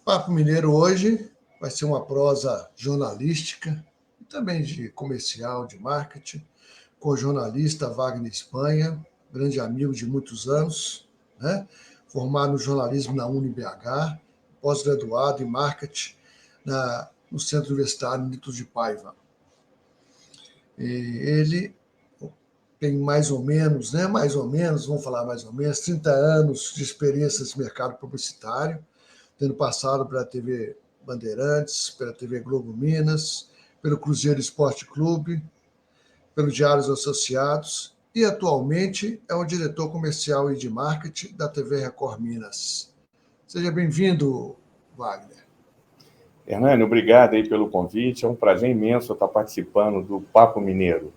Papo Mineiro hoje vai ser uma prosa jornalística e também de comercial, de marketing, com o jornalista Wagner Espanha, grande amigo de muitos anos, né? Formado no jornalismo na UniBH, pós-graduado em marketing no Centro Universitário Nito de Paiva. E ele tem mais ou menos, vamos falar mais ou menos, 30 anos de experiência nesse mercado publicitário, tendo passado pela TV Bandeirantes, pela TV Globo Minas, pelo Cruzeiro Esporte Clube, pelos Diários Associados e atualmente é o diretor comercial e de marketing da TV Record Minas. Seja bem-vindo, Wagner. Hernani, obrigado aí pelo convite. É um prazer imenso estar participando do Papo Mineiro.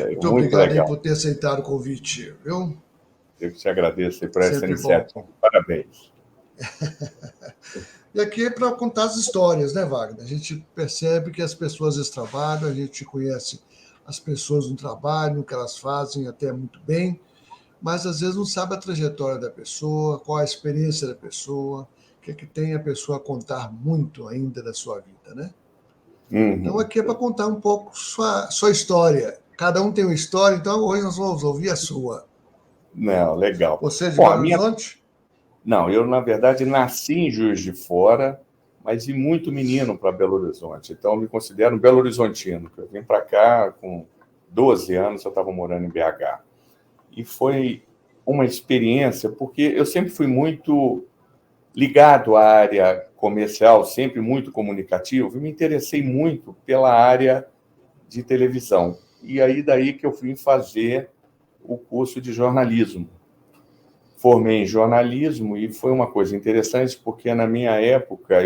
Muito obrigado legal. Aí por ter aceitado o convite, viu? Eu que te agradeço aí por essa iniciativa. Parabéns. E aqui é para contar as histórias, né, Wagner? A gente percebe que as pessoas desse trabalho, a gente conhece as pessoas no trabalho, o que elas fazem até muito bem, mas às vezes não sabe a trajetória da pessoa, qual a experiência da pessoa, o que tem a pessoa a contar muito ainda da sua vida, né? Uhum. Então aqui é para contar um pouco sua história. Cada um tem uma história, então hoje nós vamos ouvir a sua. Não, legal. Você é de Belo Horizonte? Não, eu, na verdade, nasci em Juiz de Fora, mas vim muito menino para Belo Horizonte. Então, eu me considero um belo-horizontino. Eu vim para cá com 12 anos, eu estava morando em BH. E foi uma experiência, porque eu sempre fui muito ligado à área comercial, sempre muito comunicativo, e me interessei muito pela área de televisão. E aí, daí que eu fui fazer o curso de jornalismo. Formei em jornalismo e foi uma coisa interessante, porque na minha época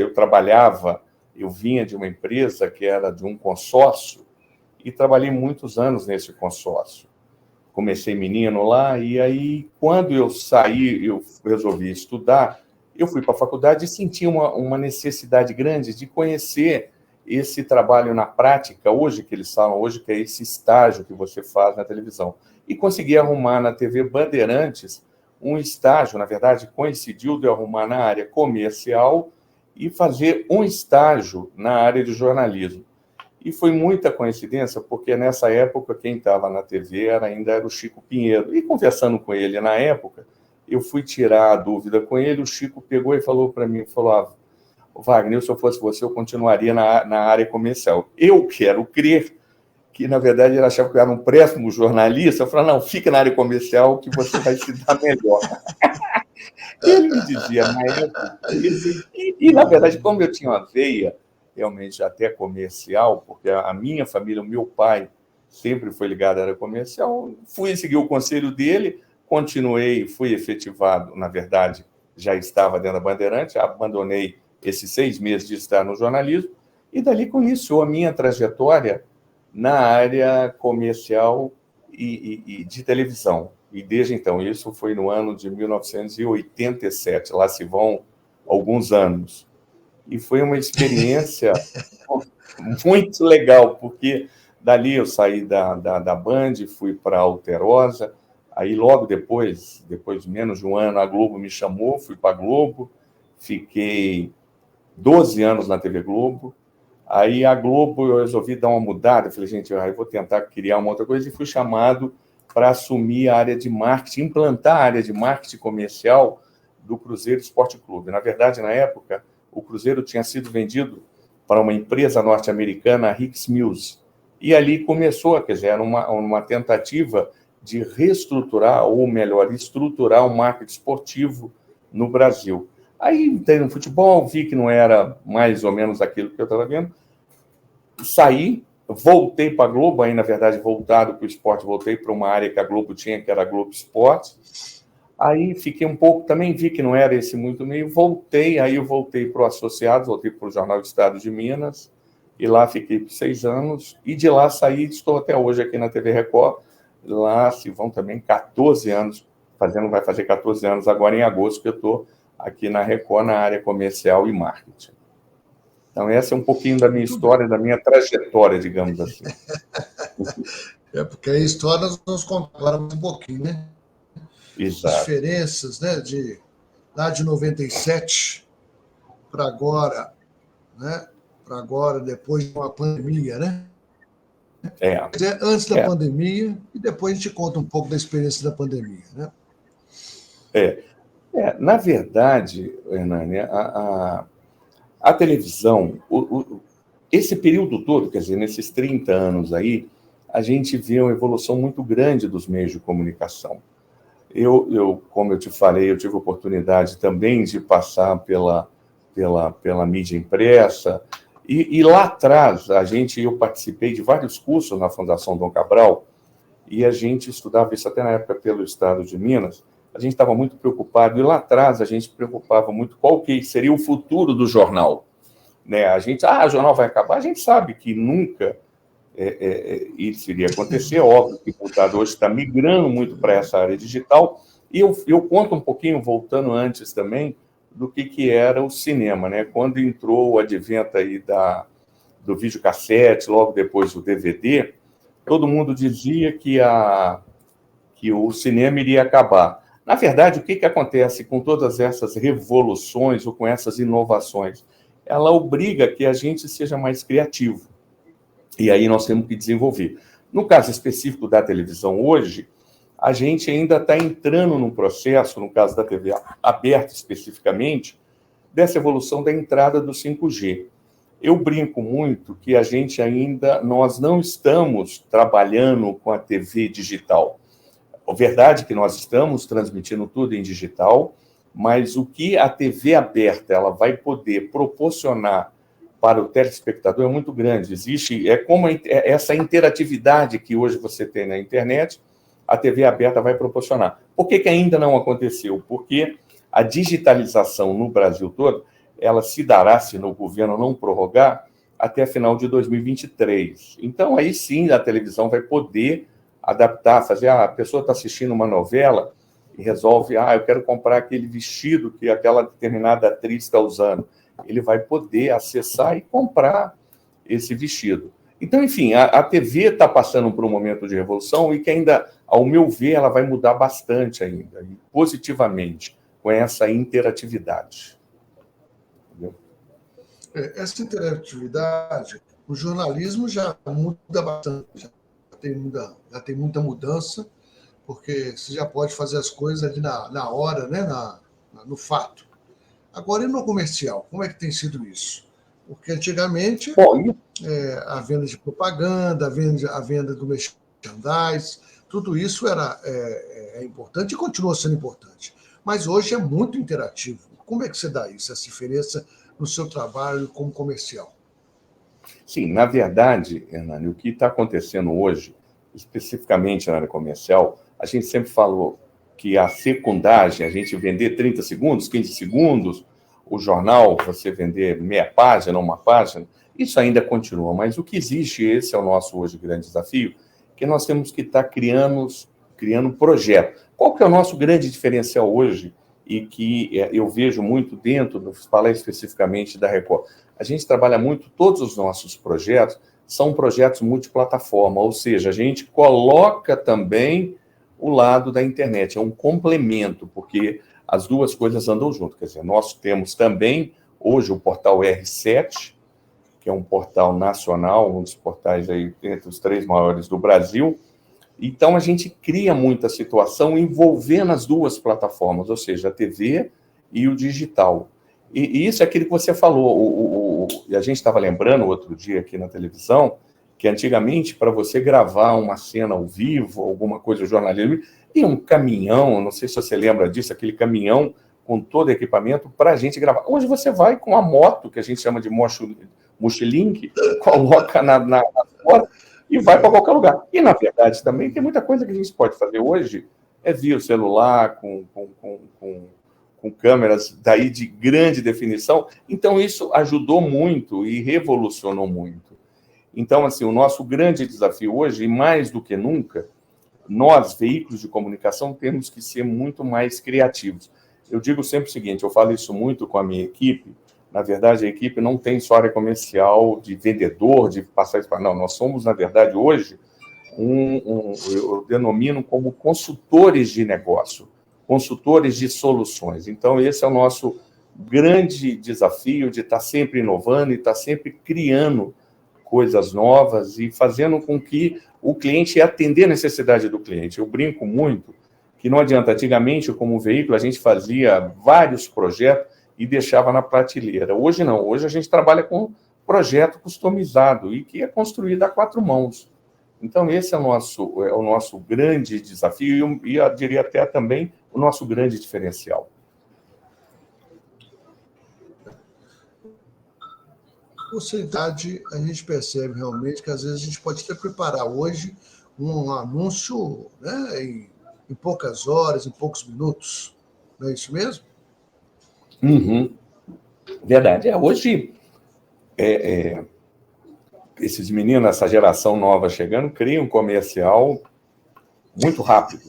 eu vinha de uma empresa que era de um consórcio e trabalhei muitos anos nesse consórcio. Comecei menino lá e aí, quando eu saí, eu resolvi estudar, eu fui para a faculdade e senti uma necessidade grande de conhecer esse trabalho na prática, hoje que eles falam, hoje que é esse estágio que você faz na televisão. E consegui arrumar na TV Bandeirantes um estágio, na verdade, coincidiu de eu arrumar na área comercial e fazer um estágio na área de jornalismo. E foi muita coincidência, porque nessa época quem estava na TV ainda era o Chico Pinheiro. E conversando com ele na época, eu fui tirar a dúvida com ele, o Chico pegou e falou para mim, Wagner, se eu fosse você, eu continuaria na área comercial. Eu quero crer que, na verdade, ele achava que eu era um péssimo jornalista. Eu falei, não, fica na área comercial que você vai se dar melhor. Ele me dizia, na época, e, na verdade, como eu tinha uma veia realmente até comercial, porque a minha família, o meu pai, sempre foi ligado à área comercial, fui seguir o conselho dele, continuei, fui efetivado, na verdade, já estava dentro da Bandeirante, abandonei esses 6 meses de estar no jornalismo, e dali iniciou a minha trajetória na área comercial e de televisão. E desde então, isso foi no ano de 1987, lá se vão alguns anos. E foi uma experiência muito legal, porque dali eu saí da Band, fui para a Alterosa, aí logo depois de menos de um ano, a Globo me chamou, fui para a Globo, fiquei 12 anos na TV Globo. Aí a Globo, eu resolvi dar uma mudada, eu falei, gente, eu vou tentar criar uma outra coisa, e fui chamado para assumir a área de marketing, implantar a área de marketing comercial do Cruzeiro Esporte Clube. Na verdade, na época, o Cruzeiro tinha sido vendido para uma empresa norte-americana, a Hicks Mills, e ali começou, quer dizer, era uma tentativa de reestruturar, ou melhor, estruturar o marketing esportivo no Brasil. Aí entrei no futebol, vi que não era mais ou menos aquilo que eu estava vendo, saí, voltei para a Globo, aí na verdade voltado para o esporte, voltei para uma área que a Globo tinha, que era a Globo Esporte, aí fiquei um pouco, também vi que não era esse muito meio, voltei para o Associados, voltei para o Jornal do Estado de Minas, e lá fiquei por 6 anos, e de lá saí, estou até hoje aqui na TV Record, lá se vão também 14 anos, vai fazer 14 anos agora em agosto que eu estou aqui na Record, na área comercial e marketing. Então, essa é um pouquinho da minha história, da minha trajetória, digamos assim. É, porque a história nós vamos contar agora um pouquinho, né? Exato. As diferenças, né, lá de 97 para agora, né? Para agora, depois de uma pandemia, né? Antes da pandemia, e depois a gente conta um pouco da experiência da pandemia, né? Na verdade, Hernani, a televisão, esse período todo, quer dizer, nesses 30 anos aí, a gente vê uma evolução muito grande dos meios de comunicação. Como eu te falei, eu tive a oportunidade também de passar pela mídia impressa, e lá atrás, eu participei de vários cursos na Fundação Dom Cabral, e a gente estudava isso até na época pelo Estado de Minas. A gente estava muito preocupado, e lá atrás a gente preocupava muito qual que seria o futuro do jornal. Né? A gente, o jornal vai acabar, a gente sabe que nunca isso iria acontecer, óbvio que o computador hoje está migrando muito para essa área digital, e eu conto um pouquinho, voltando antes também, do que era o cinema, né? Quando entrou o advento aí do videocassete, logo depois do DVD, todo mundo dizia que o cinema iria acabar. Na verdade, o que acontece com todas essas revoluções ou com essas inovações? Ela obriga que a gente seja mais criativo. E aí nós temos que desenvolver. No caso específico da televisão hoje, a gente ainda está entrando num processo, no caso da TV aberta especificamente, dessa evolução da entrada do 5G. Eu brinco muito que nós não estamos trabalhando com a TV digital. A verdade é que nós estamos transmitindo tudo em digital, mas o que a TV aberta ela vai poder proporcionar para o telespectador é muito grande. Como essa interatividade que hoje você tem na internet, a TV aberta vai proporcionar. Por que ainda não aconteceu? Porque a digitalização no Brasil todo, ela se dará, se no governo não prorrogar, até final de 2023. Então, aí sim, a televisão vai poder adaptar, a pessoa está assistindo uma novela e resolve, eu quero comprar aquele vestido que aquela determinada atriz está usando. Ele vai poder acessar e comprar esse vestido. Então, enfim, a TV está passando por um momento de revolução e que ainda, ao meu ver, ela vai mudar bastante ainda, positivamente, com essa interatividade. Entendeu? Essa interatividade, o jornalismo já muda bastante, já tem muita mudança, porque você já pode fazer as coisas ali na hora, né? No fato. Agora, e no comercial? Como é que tem sido isso? Porque antigamente a venda de propaganda, a venda do merchandise, tudo isso era importante e continua sendo importante. Mas hoje é muito interativo. Como é que você dá isso, essa diferença no seu trabalho como comercial? Sim, na verdade, Hernani, o que está acontecendo hoje, especificamente na área comercial, a gente sempre falou que a secundagem, a gente vender 30 segundos, 15 segundos, o jornal, você vender meia página, uma página, isso ainda continua, mas o que existe, esse é o nosso hoje grande desafio, que nós temos que estar criando projeto. Qual que é o nosso grande diferencial hoje, e que eu vejo muito dentro, falar especificamente da Record? A gente trabalha muito, todos os nossos projetos são projetos multiplataforma, ou seja, a gente coloca também o lado da internet, é um complemento, porque as duas coisas andam junto. Quer dizer, nós temos também, hoje, o portal R7, que é um portal nacional, um dos portais aí entre os 3 maiores do Brasil. Então, a gente cria muita situação envolvendo as duas plataformas, ou seja, a TV e o digital. E isso é aquilo que você falou. A gente estava lembrando outro dia aqui na televisão, que antigamente, para você gravar uma cena ao vivo, alguma coisa jornalismo, tinha um caminhão, não sei se você lembra disso, aquele caminhão com todo o equipamento para a gente gravar. Hoje você vai com a moto, que a gente chama de mochilink, coloca na porta e vai para qualquer lugar. E, na verdade, também tem muita coisa que a gente pode fazer hoje, via o celular, com câmeras daí de grande definição. Então, isso ajudou muito e revolucionou muito. Então, assim, o nosso grande desafio hoje, e mais do que nunca, nós, veículos de comunicação, temos que ser muito mais criativos. Eu digo sempre o seguinte, eu falo isso muito com a minha equipe, na verdade, a equipe não tem só área comercial, de vendedor, de passar isso para... Não, nós somos, na verdade, hoje, eu denomino como consultores de negócio. consultores de soluções. Então, esse é o nosso grande desafio de estar sempre inovando e estar sempre criando coisas novas e fazendo com que o cliente atender a necessidade do cliente. Eu brinco muito que não adianta. Antigamente, como veículo, a gente fazia vários projetos e deixava na prateleira. Hoje não. Hoje a gente trabalha com projeto customizado e que é construído a 4 mãos. Então, esse é o nosso grande desafio e eu diria até também o nosso grande diferencial. Possibilidade, a gente percebe realmente que às vezes a gente pode até preparar hoje um anúncio, né, em poucas horas, em poucos minutos. Não é isso mesmo? Uhum. Verdade. Hoje, esses meninos, essa geração nova chegando, criam um comercial muito rápido.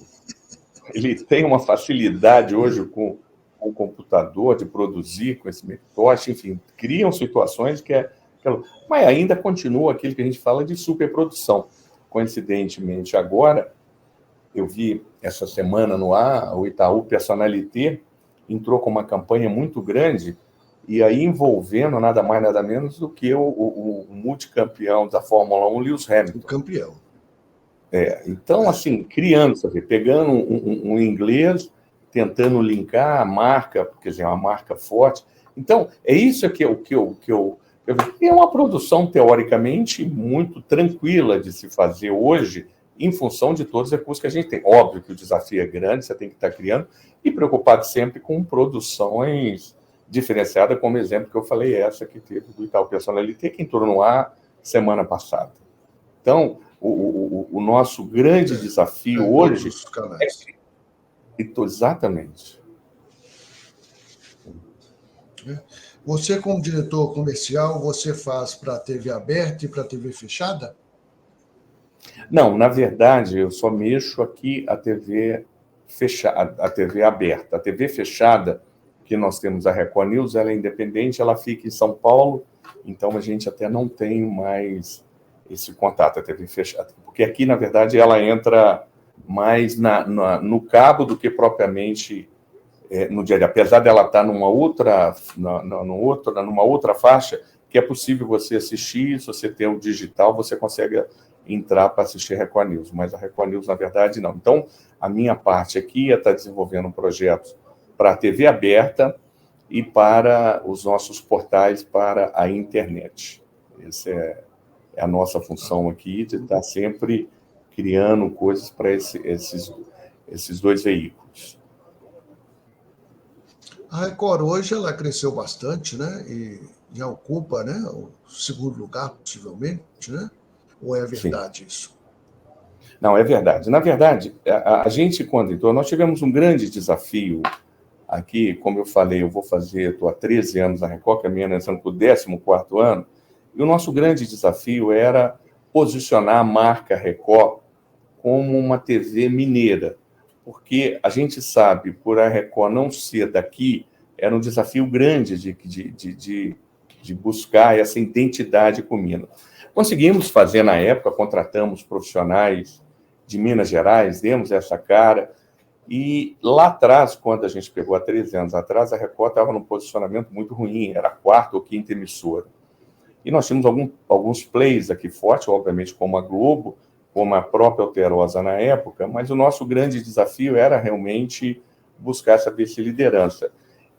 Ele tem uma facilidade hoje com o computador de produzir conhecimento, enfim, criam situações mas ainda continua aquilo que a gente fala de superprodução. Coincidentemente, agora, eu vi essa semana no ar, o Itaú Personalité entrou com uma campanha muito grande e aí envolvendo nada mais, nada menos do que o multicampeão da Fórmula 1, Lewis Hamilton. O campeão. Então, assim, criando, sabe, pegando um inglês, tentando linkar a marca, quer dizer, uma marca forte. Então, é isso que eu é uma produção, teoricamente, muito tranquila de se fazer hoje, em função de todos os recursos que a gente tem. Óbvio que o desafio é grande, você tem que estar criando, e preocupado sempre com produções diferenciadas, como exemplo que eu falei, essa que teve do Itaú Personalité, que entrou no ar semana passada. Então, o nosso grande desafio hoje exatamente. Você, como diretor comercial, você faz para a TV aberta e para a TV fechada? Não, na verdade, eu só mexo aqui a TV fechada, a TV aberta. A TV fechada, que nós temos a Record News, ela é independente, ela fica em São Paulo, então a gente até não tem mais esse contato, a TV fechada. Porque aqui, na verdade, ela entra mais no cabo do que propriamente no dia a dia. Apesar dela estar numa outra faixa, que é possível você assistir, se você tem o digital, você consegue entrar para assistir Record News, mas a Record News, na verdade, não. Então, a minha parte aqui é estar desenvolvendo projetos para a TV aberta e para os nossos portais para a internet. Essa é a nossa função aqui, de estar sempre criando coisas para esses 2 veículos. A Record hoje ela cresceu bastante, né? E já ocupa, né, o 2º lugar, possivelmente, né? Ou é verdade? Sim. Isso? Não, é verdade. Na verdade, a gente, quando entrou, nós tivemos um grande desafio aqui. Como eu falei, estou há 13 anos na Record, caminhando entrando para o 14º ano, e o nosso grande desafio era posicionar a marca Record como uma TV mineira, porque a gente sabe, por a Record não ser daqui, era um desafio grande de buscar essa identidade com Minas. Conseguimos fazer na época, contratamos profissionais de Minas Gerais, demos essa cara, e lá atrás, quando a gente pegou há 13 anos atrás, a Record estava num posicionamento muito ruim, era a 4ª ou 5ª emissora. E nós tínhamos alguns plays aqui fortes, obviamente, como a Globo, como a própria Alterosa na época, mas o nosso grande desafio era realmente buscar essa vice-liderança.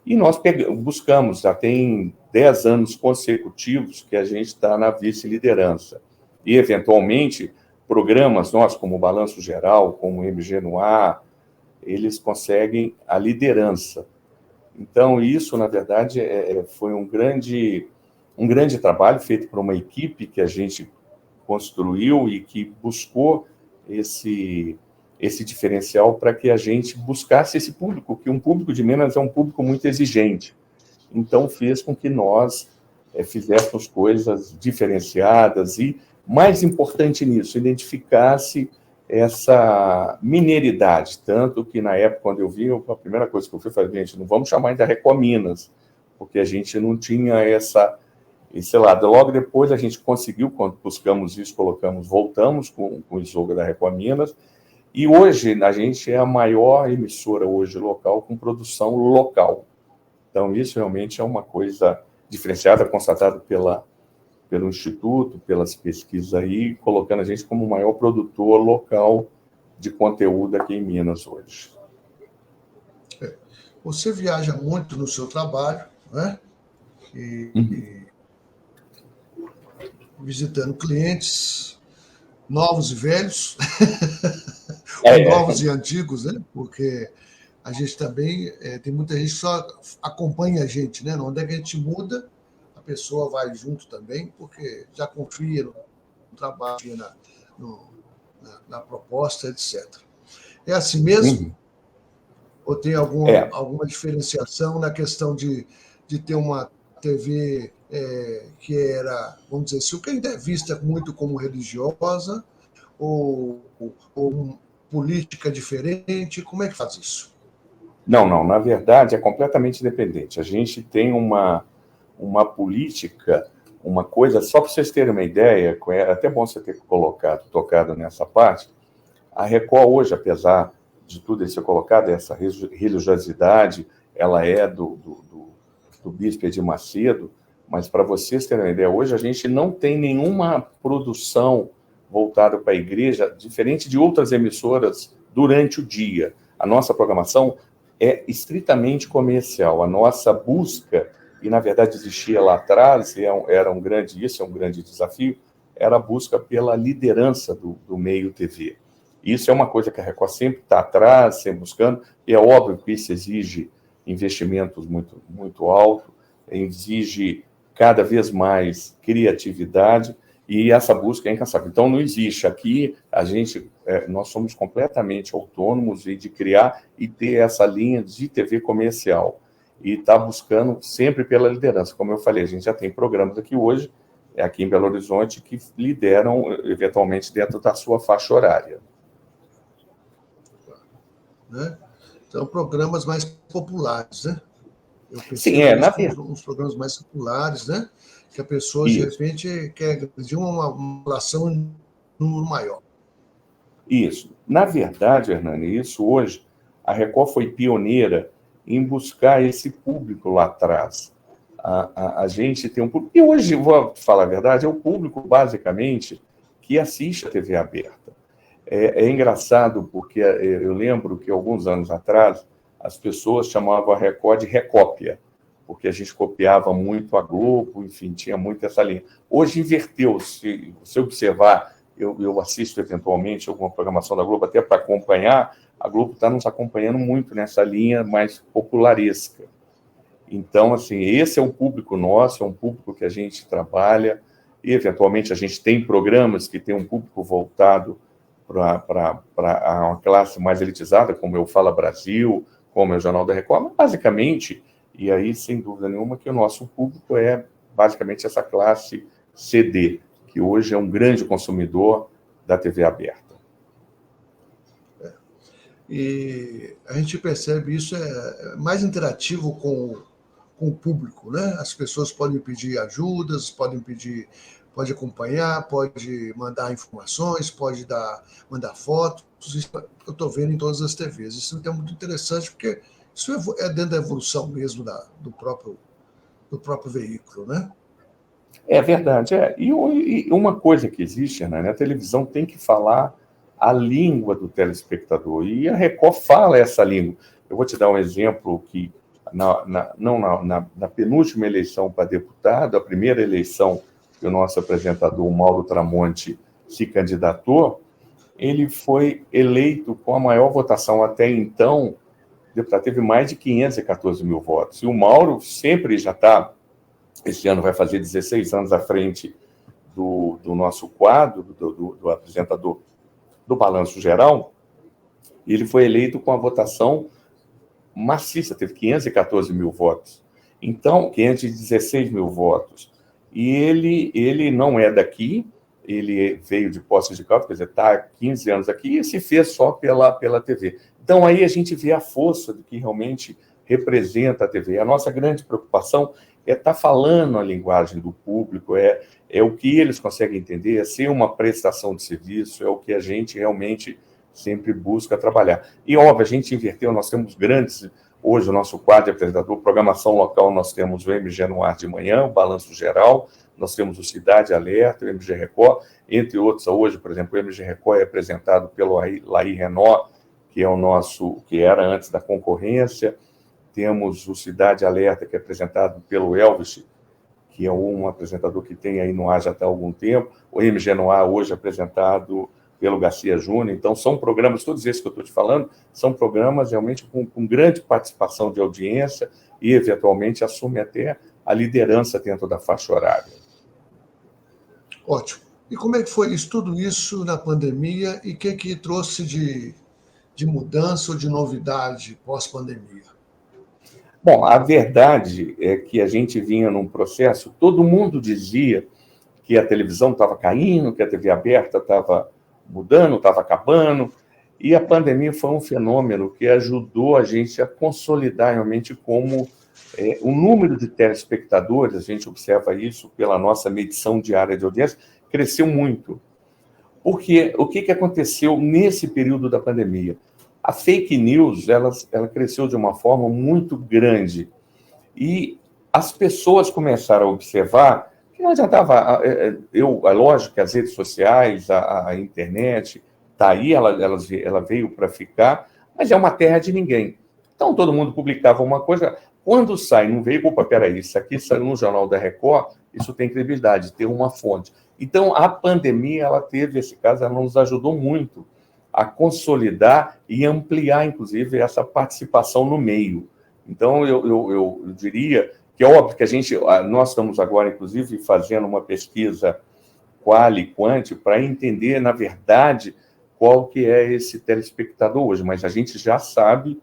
E nós buscamos, já tem 10 anos consecutivos que a gente está na vice-liderança. E, eventualmente, programas nossos, como o Balanço Geral, como o MG no Ar, eles conseguem a liderança. Então, isso, na verdade, foi um grande trabalho feito por uma equipe que a gente construiu e que buscou esse diferencial para que a gente buscasse esse público, que um público de Minas é um público muito exigente. Então, fez com que nós fizéssemos coisas diferenciadas e, mais importante nisso, identificasse essa mineiridade. Tanto que, na época, quando eu vi, a primeira coisa que eu fui fazer, gente, não vamos chamar ainda Record Minas, porque a gente não tinha essa... E, sei lá, logo depois a gente conseguiu, quando buscamos isso, voltamos com o slogan da Record Minas, E hoje a gente é a maior emissora hoje local com produção local. Então isso realmente é uma coisa diferenciada, constatada pelo Instituto, pelas pesquisas aí, colocando a gente como o maior produtor local de conteúdo aqui em Minas hoje. Você viaja muito no seu trabalho, né? Visitando clientes novos e velhos, ou novos e antigos, né? Porque a gente também tem muita gente que só acompanha a gente, né? Onde é que a gente muda, a pessoa vai junto também, porque já confia no trabalho, na proposta, etc. É assim mesmo? Ou tem alguma diferenciação na questão de ter uma TV que era, vamos dizer, se o que ainda é vista muito como religiosa ou política diferente? Como é que faz isso? Não, na verdade é completamente independente. A gente tem uma política, uma coisa, só para vocês terem uma ideia, é até bom você ter tocado nessa parte, a Record hoje, apesar de tudo isso ser colocado, essa religiosidade, ela é do Bispo Edir Macedo, mas para vocês terem uma ideia, hoje a gente não tem nenhuma produção voltada para a igreja, diferente de outras emissoras durante o dia. A nossa programação é estritamente comercial. A nossa busca, e na verdade existia lá atrás, era um grande desafio, era a busca pela liderança do meio TV. Isso é uma coisa que a Record sempre está atrás, sempre buscando, e é óbvio que isso exige investimentos muito, muito altos, exige cada vez mais criatividade, e essa busca é incansável. Então, não existe aqui, nós somos completamente autônomos de criar e ter essa linha de TV comercial, e está buscando sempre pela liderança. Como eu falei, a gente já tem programas aqui hoje, aqui em Belo Horizonte, que lideram, eventualmente, dentro da sua faixa horária. Né? Então, programas mais populares, né? Eu Sim, uns programas mais populares, né? Que a pessoa, de repente, quer de uma relação em número maior. Isso. Na verdade, Hernani, isso hoje, a Record foi pioneira em buscar esse público lá atrás. A gente tem um público, e hoje, vou falar a verdade, é o público, basicamente, que assiste a TV aberta. É engraçado, porque eu lembro que, alguns anos atrás, as pessoas chamavam a Record de Recópia, porque a gente copiava muito a Globo, enfim, tinha muito essa linha. Hoje inverteu, se você observar, eu assisto eventualmente alguma programação da Globo, até para acompanhar, a Globo está nos acompanhando muito nessa linha mais popularesca. Então, assim, esse é um público nosso, é um público que a gente trabalha, e eventualmente a gente tem programas que tem um público voltado para uma classe mais elitizada, como eu Fala Brasil, como é o Jornal da Record, mas basicamente, e aí sem dúvida nenhuma, que o nosso público é basicamente essa classe CD, que hoje é um grande consumidor da TV aberta. E a gente percebe isso mais interativo com o público, né? As pessoas podem pedir ajudas, pode acompanhar, pode mandar informações, pode mandar fotos. Isso eu estou vendo em todas as TVs. Isso é muito interessante, porque isso é dentro da evolução mesmo do próprio veículo, né? É verdade. E uma coisa que existe, né? A televisão tem que falar a língua do telespectador, e a Record fala essa língua. Eu vou te dar um exemplo que, na penúltima eleição para deputado, a primeira eleição que o nosso apresentador, o Mauro Tramonte, se candidatou, ele foi eleito com a maior votação até então. O deputado teve mais de 514 mil votos. E o Mauro sempre já está, esse ano vai fazer 16 anos à frente do nosso quadro, do apresentador do Balanço Geral. Ele foi eleito com a votação maciça, teve 514 mil votos. Então, 516 mil votos. E ele não é daqui, ele veio de Poços de Caldas, quer dizer, está há 15 anos aqui e se fez só pela TV. Então, aí a gente vê a força do que realmente representa a TV. A nossa grande preocupação é estar falando a linguagem do público, é o que eles conseguem entender, é ser uma prestação de serviço, é o que a gente realmente sempre busca trabalhar. E, óbvio, a gente inverteu, nós temos grandes... Hoje, o nosso quadro de apresentador, programação local, nós temos o MG no ar de manhã, o Balanço Geral, nós temos o Cidade Alerta, o MG Record, entre outros. Hoje, por exemplo, o MG Record é apresentado pelo Laí Renault, que é o nosso, que era antes da concorrência. Temos o Cidade Alerta, que é apresentado pelo Elvis, que é um apresentador que tem aí no ar já há algum tempo. O MG no ar, hoje, apresentado pelo Garcia Júnior. Então, são programas, todos esses que eu estou te falando, são programas realmente com grande participação de audiência e, eventualmente, assume até a liderança dentro da faixa horária. Ótimo. E como é que foi isso, tudo isso na pandemia e o que trouxe de mudança ou de novidade pós-pandemia? Bom, a verdade é que a gente vinha num processo, todo mundo dizia que a televisão estava caindo, que a TV aberta estava mudando, estava acabando, e a pandemia foi um fenômeno que ajudou a gente a consolidar realmente como o número de telespectadores, a gente observa isso pela nossa medição diária de audiência, cresceu muito. Porque o que aconteceu nesse período da pandemia? A fake news, ela cresceu de uma forma muito grande, e as pessoas começaram a observar que não adiantava, é lógico que as redes sociais, a internet, está aí, ela veio para ficar, mas é uma terra de ninguém. Então, todo mundo publicava uma coisa, quando sai, não veio, opa, peraí, isso aqui saiu no Jornal da Record, isso tem credibilidade, tem uma fonte. Então, a pandemia, ela teve esse caso, ela nos ajudou muito a consolidar e ampliar, inclusive, essa participação no meio. Então, eu diria que é óbvio que nós estamos agora, inclusive, fazendo uma pesquisa quali, quanti, para entender, na verdade, qual que é esse telespectador hoje, mas a gente já sabe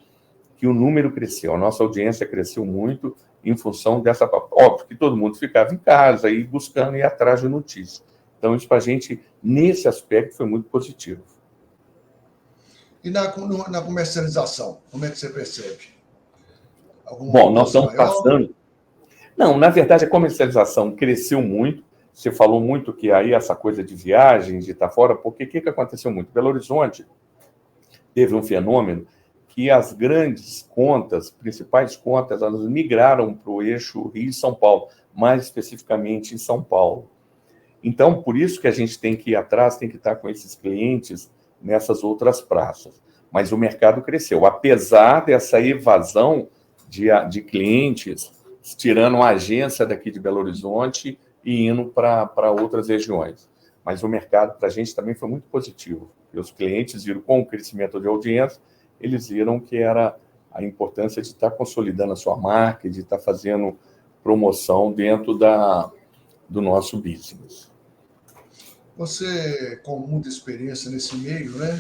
que o número cresceu, a nossa audiência cresceu muito em função dessa... Óbvio que todo mundo ficava em casa e buscando ir atrás de notícias. Então, isso para a gente, nesse aspecto, foi muito positivo. E na comercialização, como é que você percebe? Bom, nós estamos passando... Não, na verdade, a comercialização cresceu muito. Você falou muito que aí essa coisa de viagens, de estar fora, porque o que aconteceu muito? Belo Horizonte teve um fenômeno que as grandes contas, principais contas, elas migraram para o eixo Rio e São Paulo, mais especificamente em São Paulo. Então, por isso que a gente tem que ir atrás, tem que estar com esses clientes nessas outras praças. Mas o mercado cresceu, apesar dessa evasão de clientes, tirando a agência daqui de Belo Horizonte e indo para outras regiões. Mas o mercado, para a gente, também foi muito positivo. E os clientes viram, com o crescimento de audiência, eles viram que era a importância de estar consolidando a sua marca, de estar fazendo promoção dentro do nosso business. Você, com muita experiência nesse meio, né?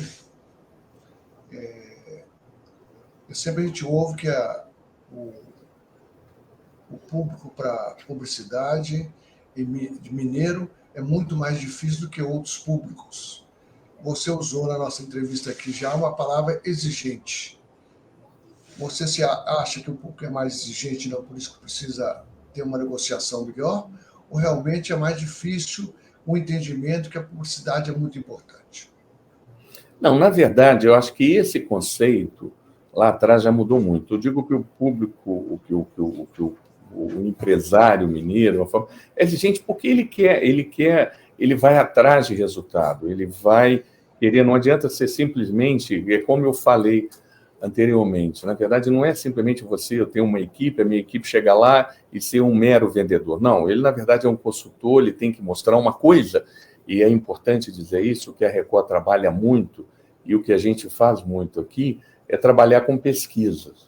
Sempre a gente ouve que o público para publicidade de mineiro é muito mais difícil do que outros públicos. Você usou na nossa entrevista aqui já uma palavra exigente. Você se acha que o público é mais exigente, não, por isso que precisa ter uma negociação melhor? Ou realmente é mais difícil o entendimento que a publicidade é muito importante? Não, na verdade, eu acho que esse conceito lá atrás já mudou muito. Eu digo que o público, o empresário mineiro é exigente porque ele vai atrás de resultado, ele vai querer, não adianta ser simplesmente, é como eu falei anteriormente, na verdade não é simplesmente eu ter uma equipe, a minha equipe chegar lá e ser um mero vendedor. Não, ele na verdade é um consultor, ele tem que mostrar uma coisa, e é importante dizer isso, que a Record trabalha muito, e o que a gente faz muito aqui é trabalhar com pesquisas.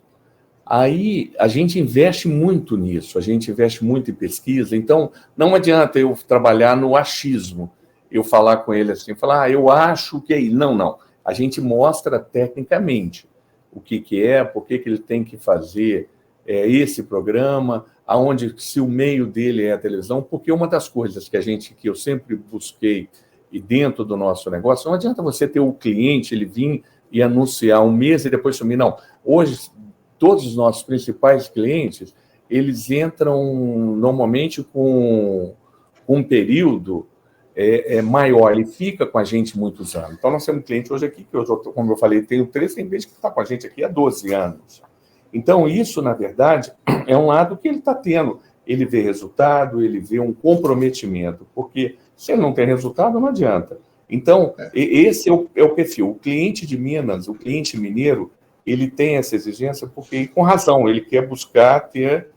Aí a gente investe muito nisso, a gente investe muito em pesquisa, então não adianta eu trabalhar no achismo, eu falar com ele assim, falar, eu acho que é isso. Não. A gente mostra tecnicamente o que é, por que ele tem que fazer esse programa, se o meio dele é a televisão, porque uma das coisas que eu sempre busquei, e dentro do nosso negócio, não adianta você ter o cliente, ele vir e anunciar um mês e depois sumir. Não, hoje, todos os nossos principais clientes, eles entram normalmente com um período é maior, ele fica com a gente muitos anos. Então, nós temos um cliente hoje aqui, que eu, como eu falei, tenho 3, tem gente que está com a gente aqui há 12 anos. Então, isso, na verdade, é um lado que ele está tendo. Ele vê resultado, ele vê um comprometimento, porque se ele não tem resultado, não adianta. Então, esse é o perfil. O cliente de Minas, o cliente mineiro, ele tem essa exigência porque, com razão, ele quer buscar ter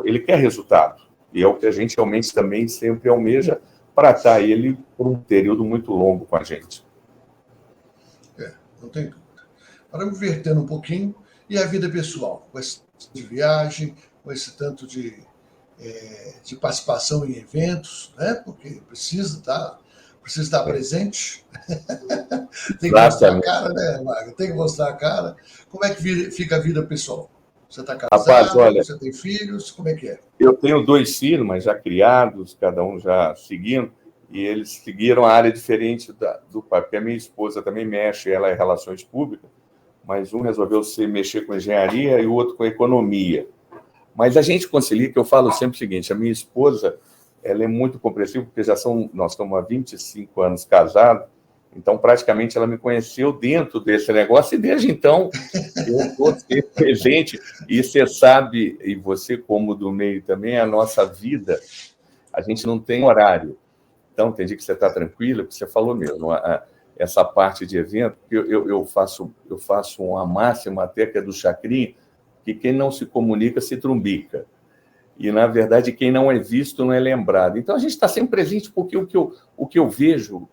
ele quer resultado. E é o que a gente realmente também sempre almeja para estar ele por um período muito longo com a gente. Não tem dúvida. Para invertendo um pouquinho, e a vida pessoal, com esse de viagem, com esse tanto de participação em eventos, né? Porque precisa estar presente. Tem que mostrar a cara, né, Mário? Tem que mostrar a cara. Como é que fica a vida pessoal? Você está casado? Rapaz, olha, você tem filhos? Como é que é? Eu tenho 2 filhos, mas já criados, cada um já seguindo, e eles seguiram a área diferente do pai, porque a minha esposa também mexe, ela é relações públicas, mas um resolveu mexer com engenharia e o outro com economia. Mas a gente concilia, que eu falo sempre o seguinte, a minha esposa, ela é muito compreensiva, porque nós estamos há 25 anos casados, então praticamente ela me conheceu dentro desse negócio, e desde então eu estou sempre presente, e você sabe, e você como do meio também, a nossa vida, a gente não tem horário. Então, tem dia que você está tranquilo, que você falou mesmo, essa parte de evento, eu faço uma máxima até que é do Chacrinha, que quem não se comunica se trumbica. E, na verdade, quem não é visto não é lembrado. Então, a gente está sempre presente, porque o que eu vejo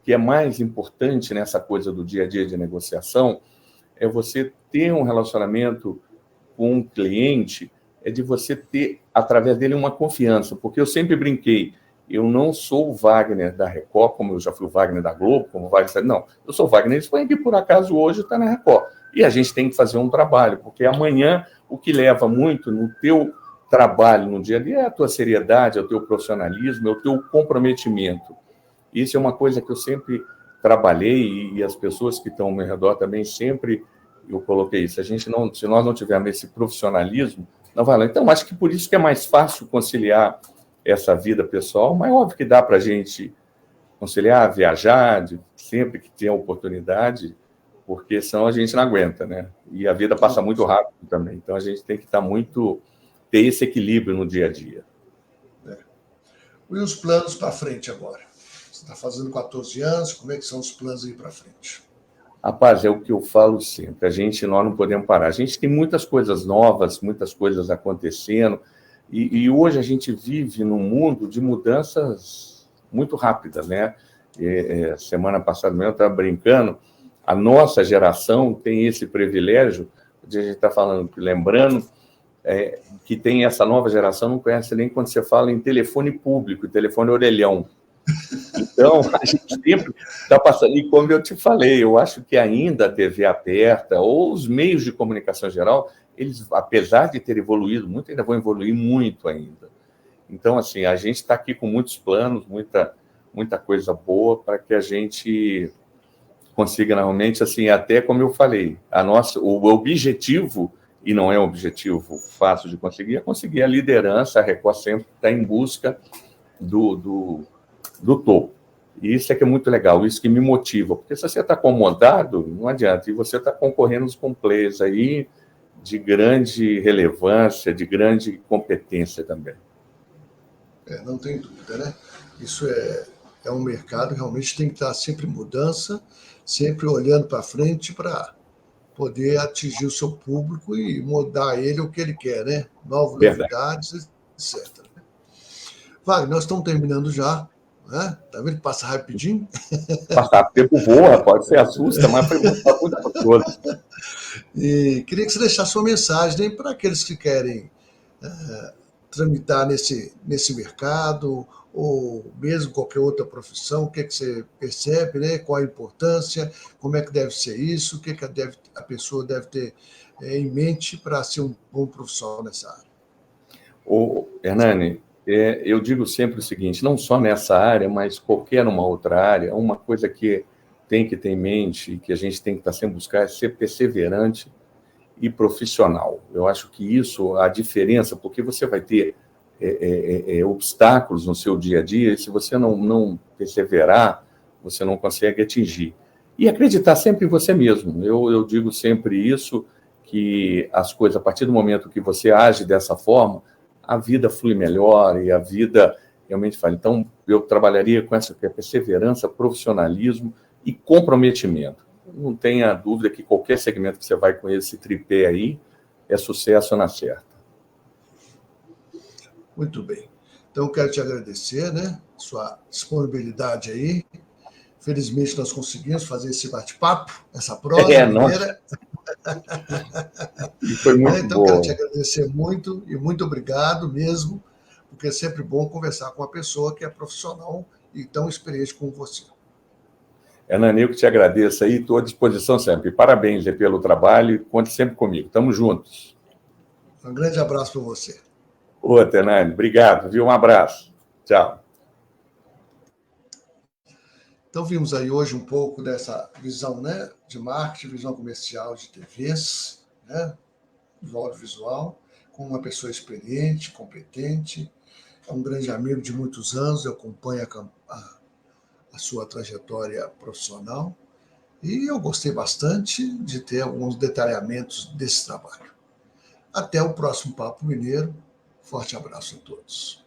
que é mais importante nessa coisa do dia a dia de negociação é você ter um relacionamento com um cliente, é de você ter, através dele, uma confiança. Porque eu sempre brinquei, eu não sou o Wagner da Record, como eu já fui o Wagner da Globo, como o Wagner... Não, eu sou o Wagner Espanha, que por acaso hoje está na Record. E a gente tem que fazer um trabalho, porque amanhã o que leva muito no teu trabalho no dia a dia é a tua seriedade, é o teu profissionalismo, é o teu comprometimento. Isso é uma coisa que eu sempre trabalhei e as pessoas que estão ao meu redor também sempre eu coloquei isso. Se nós não tivermos esse profissionalismo, não vai lá. Então, acho que por isso que é mais fácil conciliar essa vida pessoal, mas óbvio que dá para a gente conciliar, viajar, sempre que tem a oportunidade, porque senão a gente não aguenta, né? E a vida passa muito rápido também. Então, a gente tem que ter esse equilíbrio no dia a dia. E os planos para frente agora? Você está fazendo 14 anos, como é que são os planos aí para frente? Rapaz, é o que eu falo sempre, nós não podemos parar. A gente tem muitas coisas novas, muitas coisas acontecendo, e hoje a gente vive num mundo de mudanças muito rápidas, né? Semana passada mesmo eu estava brincando, a nossa geração tem esse privilégio de a gente estar falando, lembrando que tem essa nova geração, não conhece nem quando você fala em telefone público, telefone orelhão. Então, a gente sempre está passando, e como eu te falei, eu acho que ainda a TV aberta ou os meios de comunicação geral, eles, apesar de ter evoluído muito, ainda vão evoluir muito ainda. Então, assim, a gente está aqui com muitos planos, muita coisa boa para que a gente consiga, normalmente, assim, até como eu falei, o objetivo, e não é um objetivo fácil de conseguir, é conseguir a liderança. A Record sempre está em busca do topo. E isso é que é muito legal, isso que me motiva, porque se você está acomodado, não adianta, e você está concorrendo com players aí de grande relevância, de grande competência também. Não tem dúvida, né? Isso é um mercado que realmente tem que estar sempre em mudança, sempre olhando para frente para poder atingir o seu público e mudar ele o que ele quer, né? Novidades, etc. Wagner, nós estamos terminando já. Né? Tá vendo que passa rapidinho? Passar tempo voa, pode ser assusta, mas foi muito gostoso. E queria que você deixasse sua mensagem para aqueles que querem tramitar nesse mercado, ou mesmo qualquer outra profissão, o que você percebe, né? Qual a importância, como é que deve ser isso, o que a pessoa deve ter em mente para ser um bom profissional nessa área. Hernani, eu digo sempre o seguinte, não só nessa área, mas qualquer uma outra área, uma coisa que tem que ter em mente, que a gente tem que estar sempre buscar, é ser perseverante e profissional. Eu acho que isso, a diferença, porque você vai ter obstáculos no seu dia a dia, e se você não perseverar, você não consegue atingir. E acreditar sempre em você mesmo. Eu digo sempre isso, que as coisas, a partir do momento que você age dessa forma, a vida flui melhor e a vida realmente faz. Então, eu trabalharia com essa perseverança, profissionalismo e comprometimento. Não tenha dúvida que qualquer segmento que você vai com esse tripé aí é sucesso na certa. Muito bem. Então, eu quero te agradecer, né? Sua disponibilidade aí. Felizmente, nós conseguimos fazer esse bate-papo, essa prosa mineira. E foi muito então, bom. Quero te agradecer muito e muito obrigado mesmo, porque é sempre bom conversar com uma pessoa que é profissional e tão experiente como você. Hernani, eu que te agradeço aí, estou à disposição sempre. Parabéns pelo trabalho e conte sempre comigo. Estamos juntos. Um grande abraço para você. Outro, Hernani. Obrigado, viu? Um abraço. Tchau. Então, vimos aí hoje um pouco dessa visão, né, de marketing, visão comercial de TVs, né, do audiovisual, com uma pessoa experiente, competente, é um grande amigo de muitos anos, eu acompanho a sua trajetória profissional e eu gostei bastante de ter alguns detalhamentos desse trabalho. Até o próximo Papo Mineiro. Forte abraço a todos.